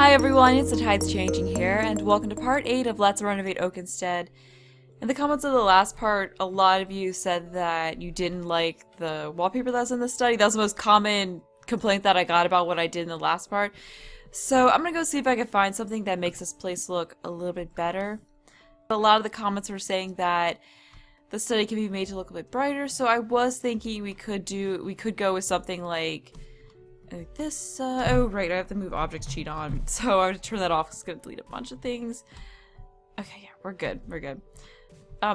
Hi everyone, it's the Tides Changing here, and welcome to part 8 of Let's Renovate Oakenstead. In the comments of the last part, a lot of you said that you didn't like the wallpaper that was in the study. That was the most common complaint that I got about what I did in the last part. So I'm gonna go see if I can find something that makes this place look a little bit better. A lot of the comments were saying that the study can be made to look a bit brighter, so I was thinking we could go with something like this. Oh right, I have to move objects cheat on, so I have to turn that off. It's gonna delete a bunch of things. Okay, yeah, we're good.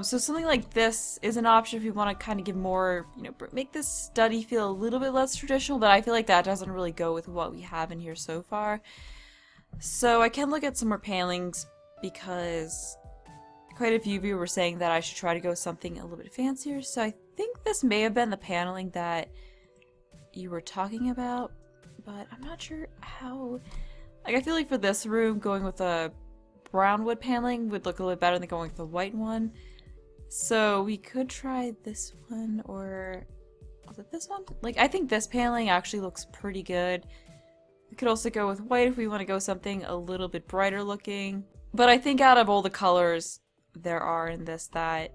So something like this is an option if you want to kind of give more, make this study feel a little bit less traditional, but I feel like that doesn't really go with what we have in here so far. So I can look at some more panelings because quite a few of you were saying that I should try to go with something a little bit fancier. So I think this may have been the paneling that you were talking about, but I'm not sure how. Like, I feel like for this room, going with a brown wood paneling would look a little bit better than going with the white one. So we could try this one, or was it this one? Like, I think this paneling actually looks pretty good. We could also go with white if we want to go something a little bit brighter looking. But I think out of all the colors there are in this, that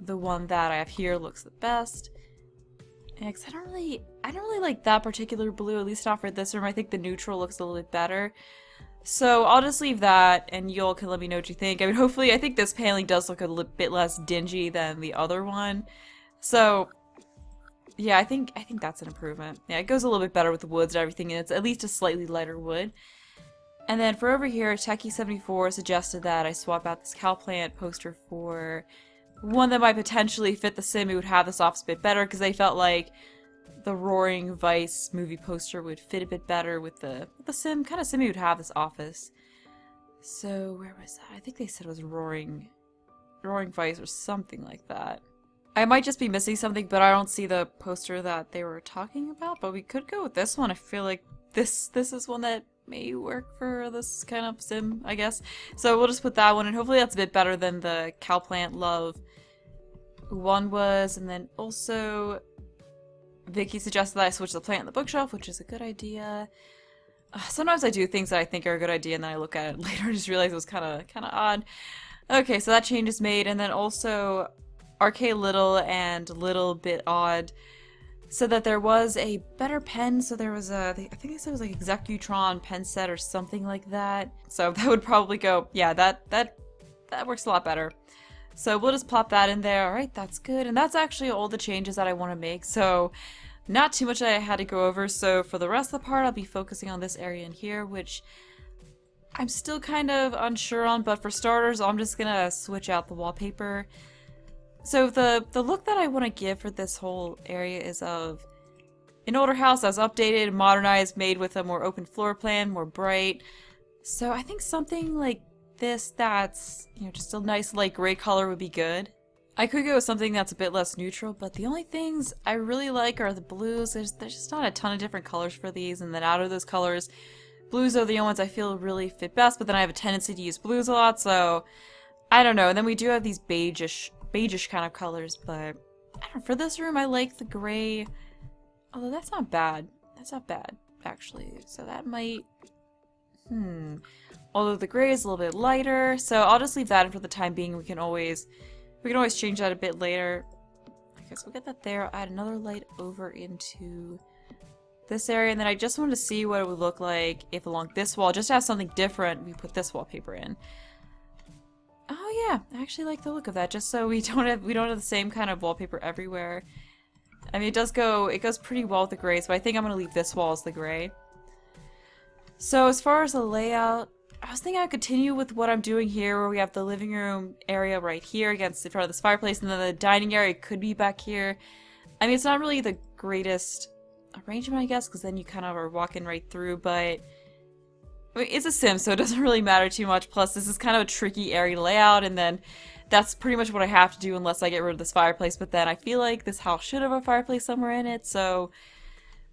the one that I have here looks the best. Yeah, 'cause I don't really like that particular blue, at least not for this room. I think the neutral looks a little bit better. So I'll just leave that, and y'all can let me know what you think. I mean, hopefully, I think this paneling does look a little bit less dingy than the other one. So yeah, I think that's an improvement. Yeah, it goes a little bit better with the woods and everything, and it's at least a slightly lighter wood. And then for over here, Techie74 suggested that I swap out this cow plant poster for one that might potentially fit the sim. It would have this office a bit better, because they felt like the Roaring Vice movie poster would fit a bit better with the sim, kind of sim would have this office. So where was that? I think they said it was Roaring Vice or something like that. I might just be missing something, but I don't see the poster that they were talking about. But we could go with this one. I feel like this is one that may work for this kind of sim, I guess. So we'll just put that one, and hopefully that's a bit better than the Cowplant Love one was. And then also Vicky suggested that I switch the plant in the bookshelf, which is a good idea. Sometimes I do things that I think are a good idea, and then I look at it later and just realize it was kind of odd. Okay, so that change is made. And then also RK Little and Little Bit Odd said that there was a better pen. So there was I think they said it was like Executron pen set or something like that. So that would probably go, yeah, that works a lot better. So we'll just plop that in there. Alright, that's good. And that's actually all the changes that I want to make. So not too much that I had to go over. So for the rest of the part, I'll be focusing on this area in here, which I'm still kind of unsure on. But for starters, I'm just going to switch out the wallpaper. So the look that I want to give for this whole area is of an older house that's updated, modernized, made with a more open floor plan, more bright. So I think something like this that's, just a nice light gray color would be good. I could go with something that's a bit less neutral, but the only things I really like are the blues. There's just not a ton of different colors for these, and then out of those colors, blues are the only ones I feel really fit best, but then I have a tendency to use blues a lot, so I don't know. And then we do have these beigeish kind of colors, but I don't know, for this room I like the gray, although that's not bad. That's not bad, actually. So that might, although the gray is a little bit lighter, so I'll just leave that in for the time being. We can always change that a bit later. I guess we'll get that there. I'll add another light over into this area, and then I just wanted to see what it would look like if along this wall, just to have something different, we put this wallpaper in. Oh yeah, I actually like the look of that, just so we don't have the same kind of wallpaper everywhere. I mean, it goes pretty well with the grays, but I think I'm gonna leave this wall as the gray. So as far as the layout, I was thinking I'd continue with what I'm doing here, where we have the living room area right here against in front of this fireplace, and then the dining area could be back here. I mean, it's not really the greatest arrangement, I guess, because then you kind of are walking right through, but I mean, it's a sim, so it doesn't really matter too much. Plus, this is kind of a tricky area to lay out, and then that's pretty much what I have to do unless I get rid of this fireplace. But then I feel like this house should have a fireplace somewhere in it, so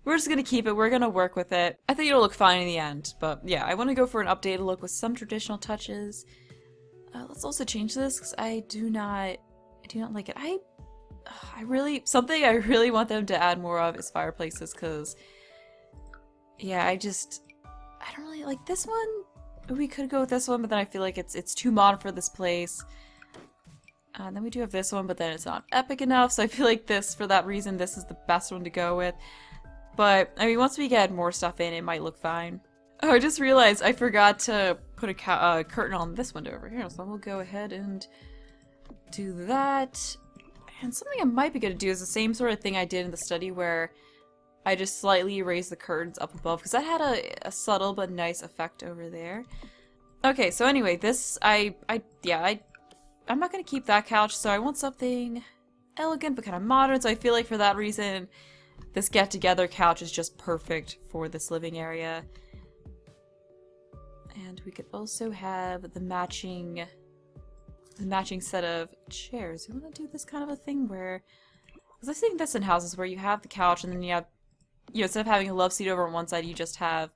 we're just gonna keep it. We're gonna work with it. I think it'll look fine in the end, but yeah, I want to go for an updated look with some traditional touches. Let's also change this, because I do not like it. Something I really want them to add more of is fireplaces, because yeah, I don't really like this one. We could go with this one, but then I feel like it's too modern for this place. And then we do have this one, but then it's not epic enough, so I feel like this, for that reason, this is the best one to go with. But, I mean, once we get more stuff in, it might look fine. Oh, I just realized I forgot to put a curtain on this window over here, so we'll go ahead and do that. And something I might be good to do is the same sort of thing I did in the study where I just slightly raised the curtains up above, because that had a subtle but nice effect over there. Okay, so anyway, this, I'm not going to keep that couch, so I want something elegant but kind of modern, so I feel like for that reason, this get-together couch is just perfect for this living area. And we could also have the matching set of chairs. You want to do this kind of a thing where, because I've seen this in houses where you have the couch and then you have, instead of having a love seat over on one side, you just have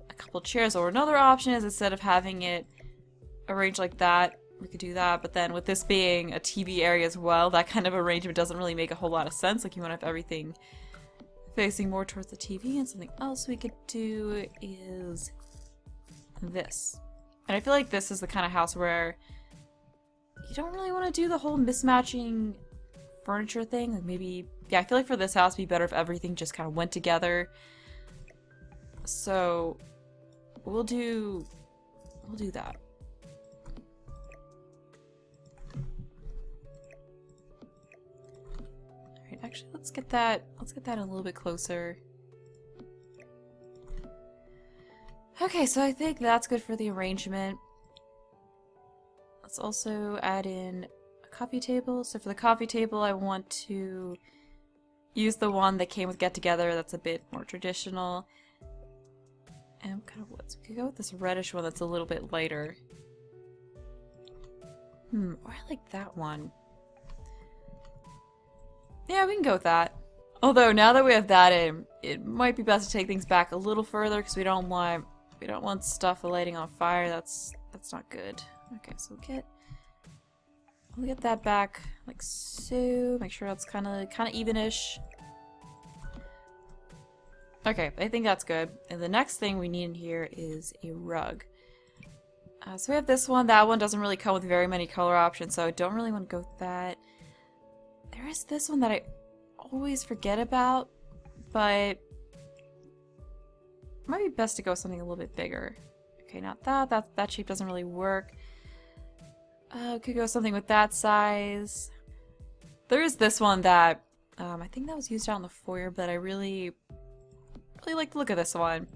a couple chairs. Or another option is instead of having it arranged like that, we could do that. But then with this being a TV area as well, that kind of arrangement doesn't really make a whole lot of sense. Like you want to have everything facing more towards the TV. And something else we could do is this. And I feel like this is the kind of house where you don't really want to do the whole mismatching furniture thing. Like maybe, yeah, I feel like for this house it'd be better if everything just kind of went together. So we'll do that. Alright, actually let's get that a little bit closer. Okay, so I think that's good for the arrangement. Let's also add in a coffee table. So for the coffee table, I want to use the one that came with Get Together. That's a bit more traditional. And what kind of woods? We could go with this reddish one that's a little bit lighter. Or I like that one. Yeah, we can go with that. Although now that we have that in, it might be best to take things back a little further because we don't want stuff lighting on fire. That's not good. Okay, so we'll get that back like so. Make sure that's kind of evenish. Okay, I think that's good. And the next thing we need in here is a rug. So we have this one. That one doesn't really come with very many color options, so I don't really want to go with that. There is this one that I always forget about, but it might be best to go with something a little bit bigger. Okay, not that. That shape doesn't really work. Could go something with that size. There is this one that I think that was used out in the foyer, but I really like the look of this one.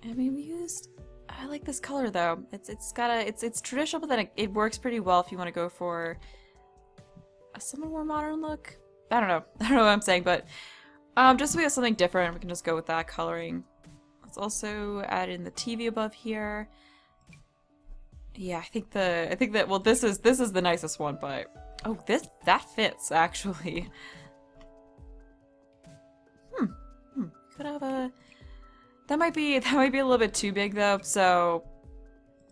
I mean, I like this color though. It's traditional, but then it works pretty well if you want to go for a somewhat more modern look. I don't know what I'm saying, but just so we have something different, we can just go with that coloring. Let's also add in the TV above here. Yeah, I think that well, this is the nicest one, but oh, that fits actually. Could have a that might be a little bit too big though, so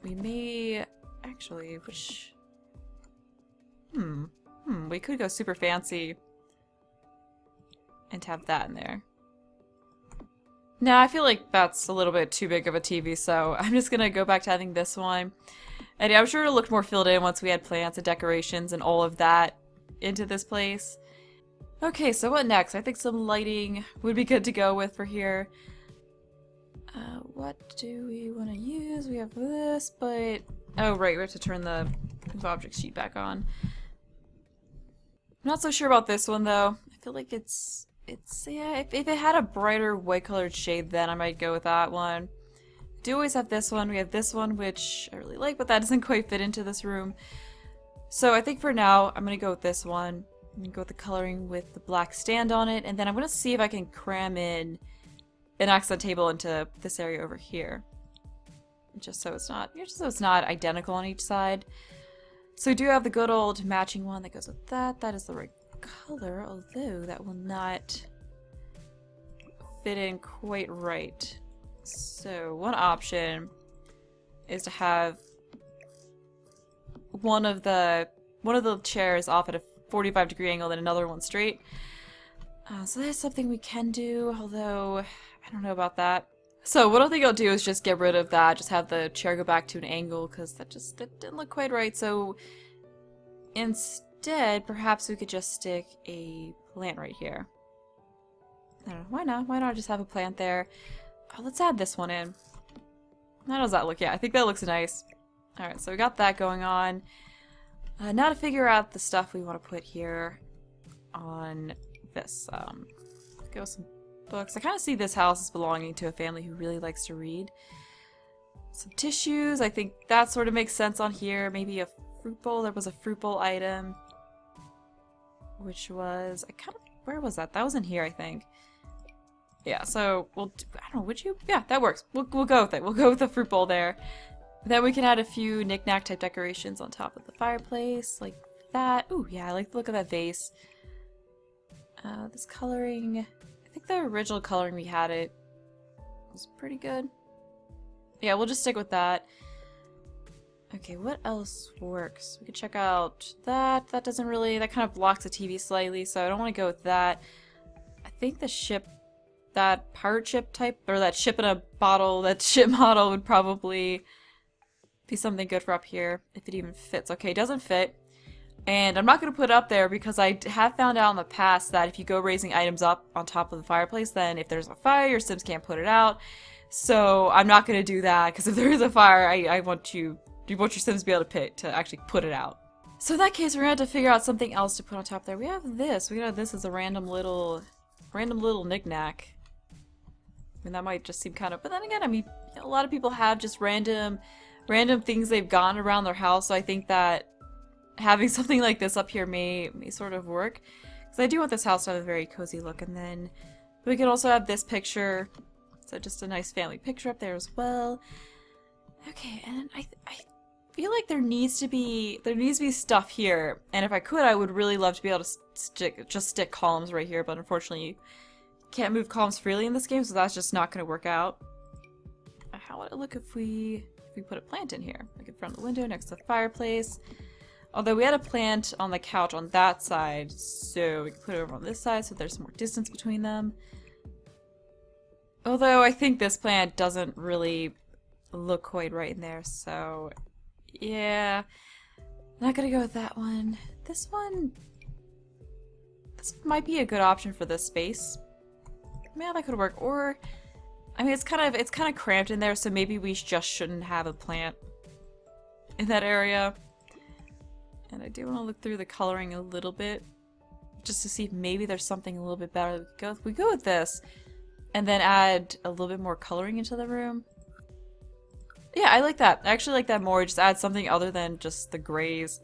we may actually we could go super fancy and have that in there. Now, I feel like that's a little bit too big of a TV, so I'm just gonna go back to having this one. And yeah, I'm sure it'll look more filled in once we add plants and decorations and all of that into this place. Okay, so what next? I think some lighting would be good to go with for here. What do we want to use? We have this, but... oh, right, we have to turn the object sheet back on. I'm not so sure about this one, though. I feel like it's yeah, if it had a brighter white colored shade, then I might go with that one. We do always have this one. We have this one, which I really like, but that doesn't quite fit into this room. So I think for now, I'm going to go with this one. I'm going to go with the coloring with the black stand on it, and then I'm going to see if I can cram in an accent table into this area over here. Just so it's not identical on each side. So we do have the good old matching one that goes with that. That is the right color, although that will not fit in quite right. So one option is to have one of the chairs off at a 45-degree angle and another one straight. So that's something we can do, although I don't know about that. So what I think I'll do is just get rid of that, just have the chair go back to an angle, because that didn't look quite right. So instead, perhaps we could just stick a plant right here. I don't know, why not? Why not just have a plant there? Oh, let's add this one in. How does that look? Yeah, I think that looks nice. Alright, so we got that going on. Now to figure out the stuff we want to put here on this. Go with some books. I kind of see this house as belonging to a family who really likes to read. Some tissues. I think that sort of makes sense on here. Maybe a fruit bowl. There was a fruit bowl item. Which was... where was that? That was in here, I think. Yeah, so I don't know, would you? Yeah, that works. We'll go with it. We'll go with the fruit bowl there. Then we can add a few knick-knack type decorations on top of the fireplace, like that. Ooh, yeah, I like the look of that vase. This coloring, I think the original coloring we had it was pretty good. Yeah, we'll just stick with that. Okay, what else works? We could check out that. That doesn't really, that kind of blocks the TV slightly, so I don't want to go with that. I think the ship, that pirate ship type, or that ship in a bottle, that ship model would probably be something good for up here, if it even fits. Okay, it doesn't fit. And I'm not going to put it up there because I have found out in the past that if you go raising items up on top of the fireplace, then if there's a fire, your Sims can't put it out. So I'm not going to do that, because if there is a fire, I want your Sims to be able to actually put it out. So in that case, we're going to have to figure out something else to put on top there. We have this. We have this as a random little knick-knack. I mean, that might just seem kind of... But then again, I mean, a lot of people have just random things they've gotten around their house, so I think that having something like this up here may sort of work. Because I do want this house to have a very cozy look. And then we can also have this picture. So just a nice family picture up there as well. Okay, and I feel like there needs to be stuff here. And if I could, I would really love to be able to stick columns right here, but unfortunately you can't move columns freely in this game, so that's just not going to work out. How would it look if we put a plant in here? Like in front of the window, next to the fireplace. Although we had a plant on the couch on that side, so we can put it over on this side so there's some more distance between them. Although I think this plant doesn't really look quite right in there, so yeah. Not gonna go with that one. This might be a good option for this space. Yeah, that could work. Or, I mean, it's kind of cramped in there, so maybe we just shouldn't have a plant in that area. And I do want to look through the coloring a little bit, just to see if maybe there's something a little bit better. We go with this, and then add a little bit more coloring into the room. Yeah, I like that. I actually like that more. Just add something other than just the grays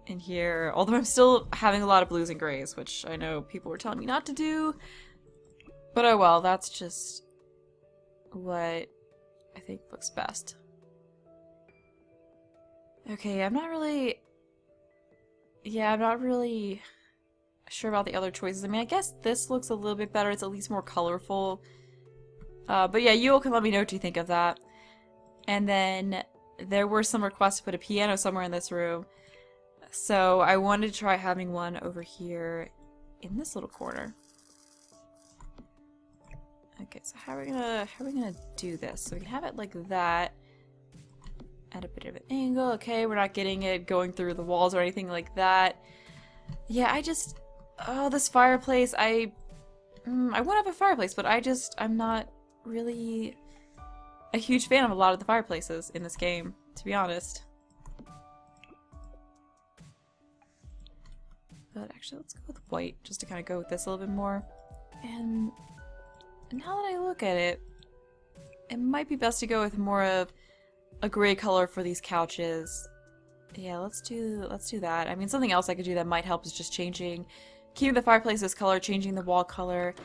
in here. Although I'm still having a lot of blues and grays, which I know people were telling me not to do. But oh well, that's just what I think looks best. Okay, I'm not really sure about the other choices. I mean, I guess this looks a little bit better. It's at least more colorful. But yeah, you all can let me know what you think of that. And then there were some requests to put a piano somewhere in this room. So I wanted to try having one over here in this little corner. Okay, so how are we gonna do this? So we can have it like that. At a bit of an angle. Okay, we're not getting it going through the walls or anything like that. Yeah, oh, this fireplace, I want to have a fireplace, but I'm not really a huge fan of a lot of the fireplaces in this game, to be honest. But actually, let's go with white, just to kind of go with this a little bit more. And now that I look at it, it might be best to go with more of a gray color for these couches. Yeah, let's do that. I mean, something else I could do that might help is just keeping the fireplace's color, changing the wall color.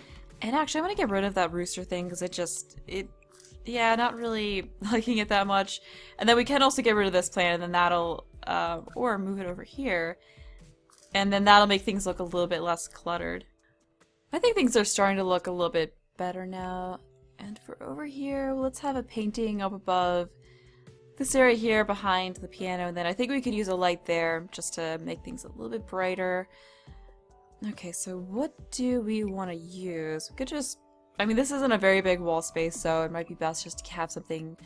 And actually, I'm gonna get rid of that rooster thing because yeah, not really liking it that much. And then we can also get rid of this plant, and then that'll, or move it over here. And then that'll make things look a little bit less cluttered. I think things are starting to look a little bit better now. And for over here, let's have a painting up above this area here behind the piano, and then I think we could use a light there just to make things a little bit brighter. Okay, so what do we want to use? We could just I mean, this isn't a very big wall space, so it might be best just to have something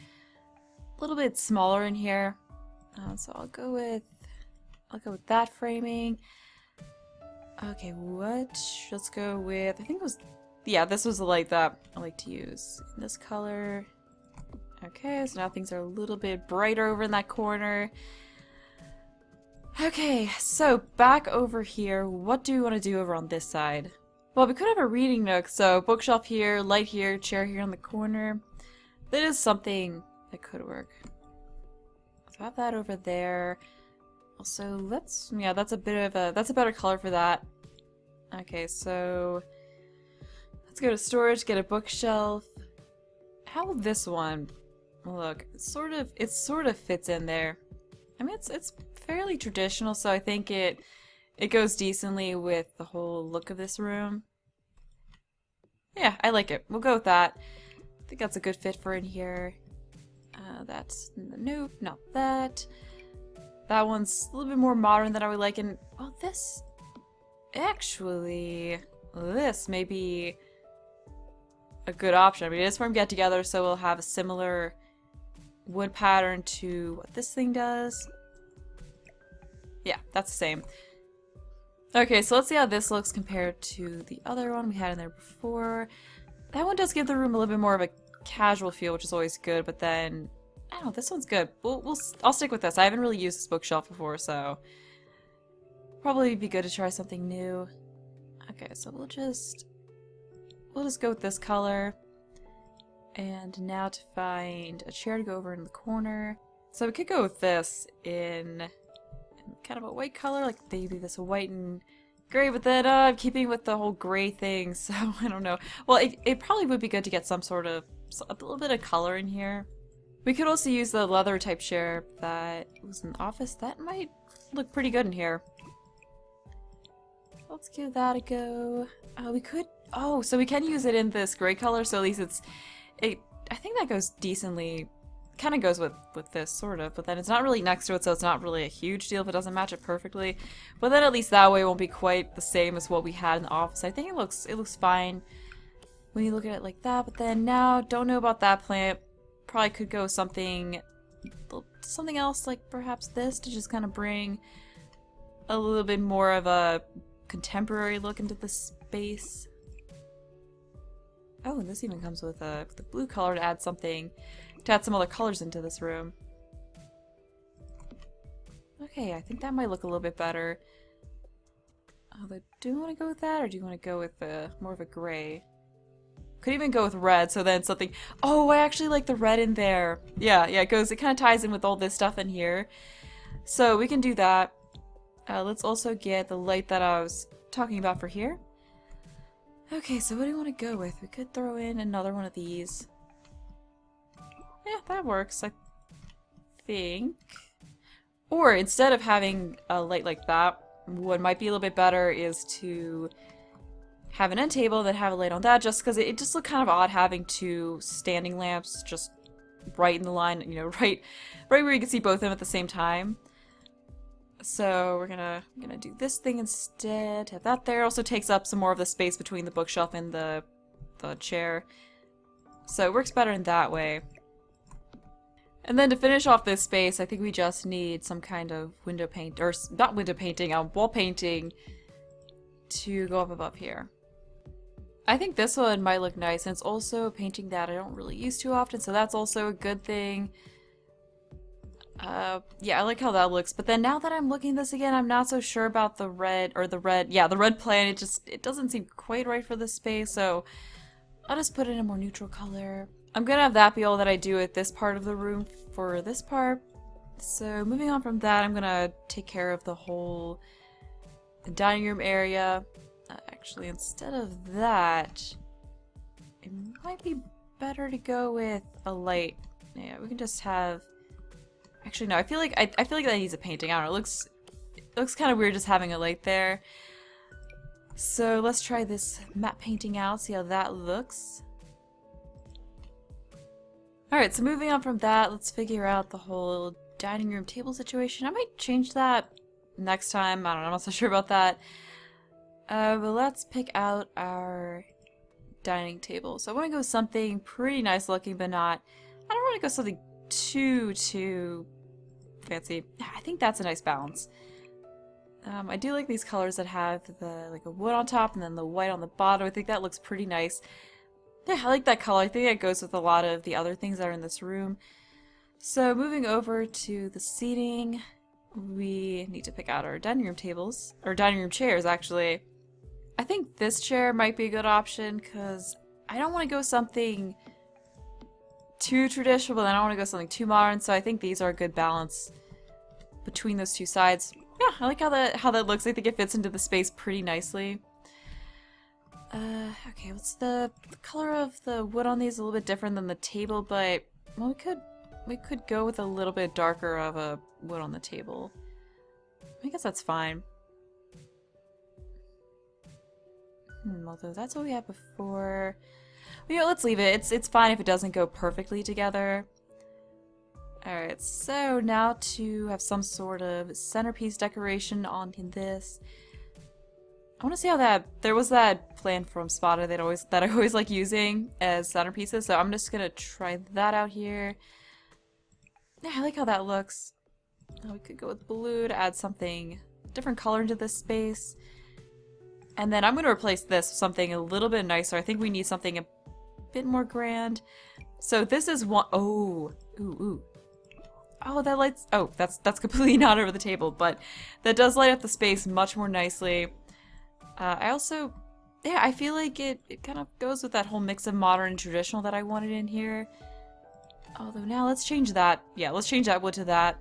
a little bit smaller in here. So I'll go with that framing. Okay, what? Let's go with, I think it was, yeah, this was the light that I like to use. In this color. Okay, so now things are a little bit brighter over in that corner. Okay, so back over here, what do we want to do over on this side? Well, we could have a reading nook, so bookshelf here, light here, chair here in the corner. That is something that could work. So have that over there. Also, yeah, that's a better color for that. Okay, so let's go to storage, get a bookshelf. How will this one look? It sort of fits in there. I mean, it's fairly traditional, so I think it goes decently with the whole look of this room. Yeah, I like it. We'll go with that. I think that's a good fit for in here. Nope, not that. That one's a little bit more modern than I would like, and well, this may be a good option. I mean, it is from Get Together, so we'll have a similar wood pattern to what this thing does. Yeah, that's the same. Okay, so let's see how this looks compared to the other one we had in there before. That one does give the room a little bit more of a casual feel, which is always good, but then, I don't know, this one's good. I'll stick with this. I haven't really used this bookshelf before, so probably be good to try something new. Okay, so we'll just go with this color. And now to find a chair to go over in the corner. So we could go with this in kind of a white color, like maybe this white and gray, but then I'm keeping with the whole gray thing, so I don't know. Well, it probably would be good to get a little bit of color in here. We could also use the leather type chair that was in the office. That might look pretty good in here. Let's give that a go. So we can use it in this gray color, so at least I think that goes decently, kind of goes with this, sort of, but then it's not really next to it, so it's not really a huge deal if it doesn't match it perfectly. But then at least that way it won't be quite the same as what we had in the office. I think it looks fine when you look at it like that, but then now, don't know about that plant. Probably could go something else, like perhaps this, to just kind of bring a little bit more of a contemporary look into the space. Oh, and this even comes with the blue color to add some other colors into this room. Okay, I think that might look a little bit better. Although, do you want to go with that, or do you want to go with more of a gray? Could even go with red, so then something. Oh, I actually like the red in there. Yeah, it kind of ties in with all this stuff in here. So we can do that. Let's also get the light that I was talking about for here. Okay, so what do you want to go with? We could throw in another one of these. Yeah, that works, I think. Or instead of having a light like that, what might be a little bit better is to have an end table, then have a light on that, just because it just looked kind of odd having two standing lamps just right in the line, you know, right where you can see both of them at the same time. So we're gonna do this thing instead. Have that there. Also takes up some more of the space between the bookshelf and the chair. So it works better in that way. And then to finish off this space, I think we just need some kind of window paint, or not window painting, wall painting to go up above here. I think this one might look nice, and it's also a painting that I don't really use too often, so that's also a good thing. Yeah, I like how that looks, but then now that I'm looking at this again, I'm not so sure about the red plan. It doesn't seem quite right for this space, so I'll just put it in a more neutral color. I'm gonna have that be all that I do at this part of the room for this part. So moving on from that, I'm gonna take care of the whole dining room area. Actually, instead of that, it might be better to go with a light. Yeah, we can just have. Actually, no. I feel like that needs a painting. I don't know. It looks kind of weird just having a light there. So let's try this matte painting out. See how that looks. All right. So moving on from that, let's figure out the whole dining room table situation. I might change that next time. I don't know. I'm not so sure about that. But let's pick out our dining table. So I want to go with something pretty nice looking, but not, I don't want to go something too fancy. I think that's a nice balance. I do like these colors that have the like a wood on top and then the white on the bottom. I think that looks pretty nice. Yeah, I like that color. I think that goes with a lot of the other things that are in this room. So moving over to the seating, we need to pick out our dining room tables, or dining room chairs actually. I think this chair might be a good option because I don't want to go something too traditional, but then I don't want to go something too modern, so I think these are a good balance between those two sides. Yeah, I like how that looks. I think it fits into the space pretty nicely. Okay, what's the color of the wood on these? A little bit different than the table, but well, we could go with a little bit darker of a wood on the table. I guess that's fine. Although that's what we had before. Well, yeah, let's leave it. It's fine if it doesn't go perfectly together. Alright, so now to have some sort of centerpiece decoration on this. I want to see how there was that plant from Spada that I always like using as centerpieces, so I'm just gonna try that out here. Yeah, I like how that looks. We could go with blue to add something different color into this space. And then I'm going to replace this with something a little bit nicer. I think we need something a bit more grand. So this is one. Oh, ooh. Oh, that lights. Oh, that's completely not over the table, but that does light up the space much more nicely. I also, yeah, I feel like it kind of goes with that whole mix of modern and traditional that I wanted in here. Although now let's change that. Yeah, let's change that wood to that.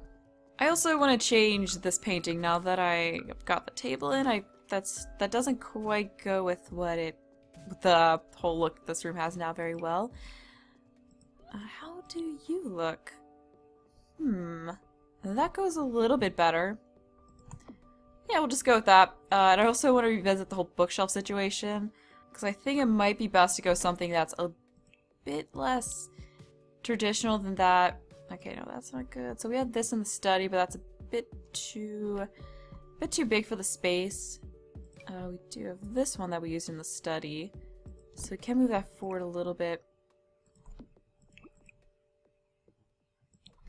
I also want to change this painting now that I've got the table in. That doesn't quite go with the whole look this room has now very well. How do you look? That goes a little bit better. Yeah, we'll just go with that. And I also want to revisit the whole bookshelf situation, because I think it might be best to go something that's a bit less traditional than that. Okay, no, that's not good. So we had this in the study, but that's a bit too big for the space. We do have this one that we used in the study, so we can move that forward a little bit.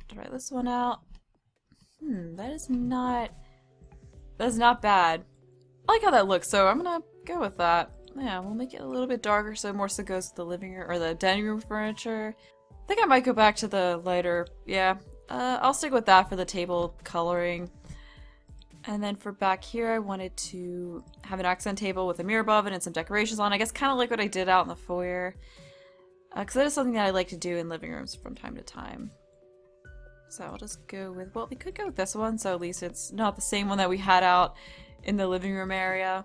Try this one out. That is not bad. I like how that looks, so I'm gonna go with that. Yeah, we'll make it a little bit darker so it more so goes with the living room or the dining room furniture. I think I might go back to the lighter. Yeah, I'll stick with that for the table coloring. And then for back here, I wanted to have an accent table with a mirror above it and some decorations on. I guess kind of like what I did out in the foyer. Because that is something that I like to do in living rooms from time to time. So I'll just go with, well, we could go with this one, so at least it's not the same one that we had out in the living room area.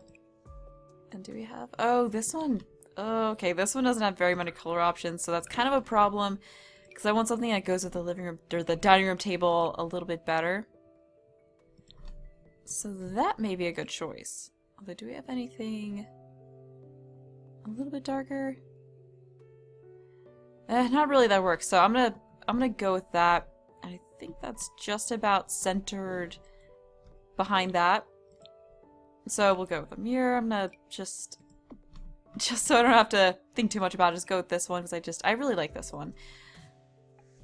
And do we have, oh, this one, oh, okay, this one doesn't have very many color options, so that's kind of a problem, because I want something that goes with the living room, or the dining room table a little bit better. So that may be a good choice. Although, do we have anything a little bit darker? Not really, that works, so I'm gonna go with that. I think that's just about centered behind that. So we'll go with a mirror. I'm gonna just so I don't have to think too much about it, just go with this one because I really like this one.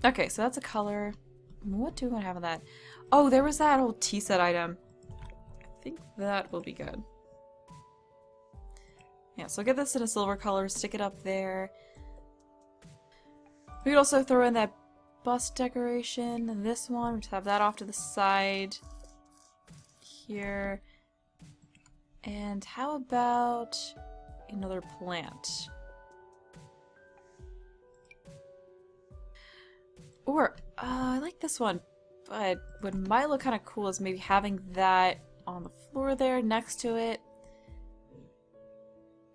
Okay, so that's a color. What do we want to have on that? Oh, there was that old tea set item. I think that will be good. Yeah, so get this in a silver color, stick it up there. We could also throw in that bust decoration and this one. We just have that off to the side here. And how about another plant? Or, I like this one, but what might look kind of cool is maybe having that on the floor there next to it.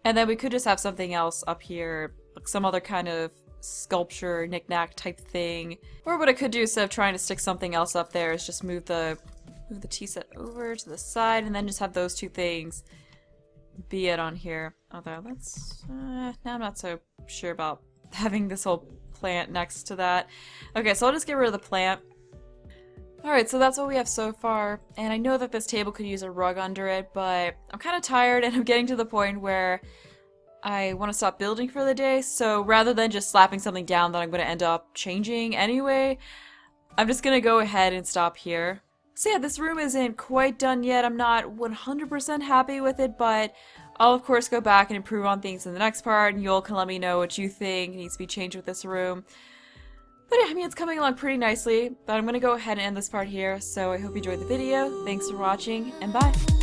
And then we could just have something else up here, like some other kind of sculpture, knick-knack type thing. Or what I could do instead of trying to stick something else up there is just move the tea set over to the side and then just have those two things be it on here. Although that's, now I'm not so sure about having this whole plant next to that. Okay, so I'll just get rid of the plant. Alright, so that's what we have so far, and I know that this table could use a rug under it, but I'm kind of tired and I'm getting to the point where I want to stop building for the day, so rather than just slapping something down that I'm going to end up changing anyway, I'm just going to go ahead and stop here. So yeah, this room isn't quite done yet. I'm not 100% happy with it, but I'll of course go back and improve on things in the next part, and you'll can let me know what you think needs to be changed with this room. But yeah, I mean, it's coming along pretty nicely, but I'm going to go ahead and end this part here, so I hope you enjoyed the video. Thanks for watching, and bye!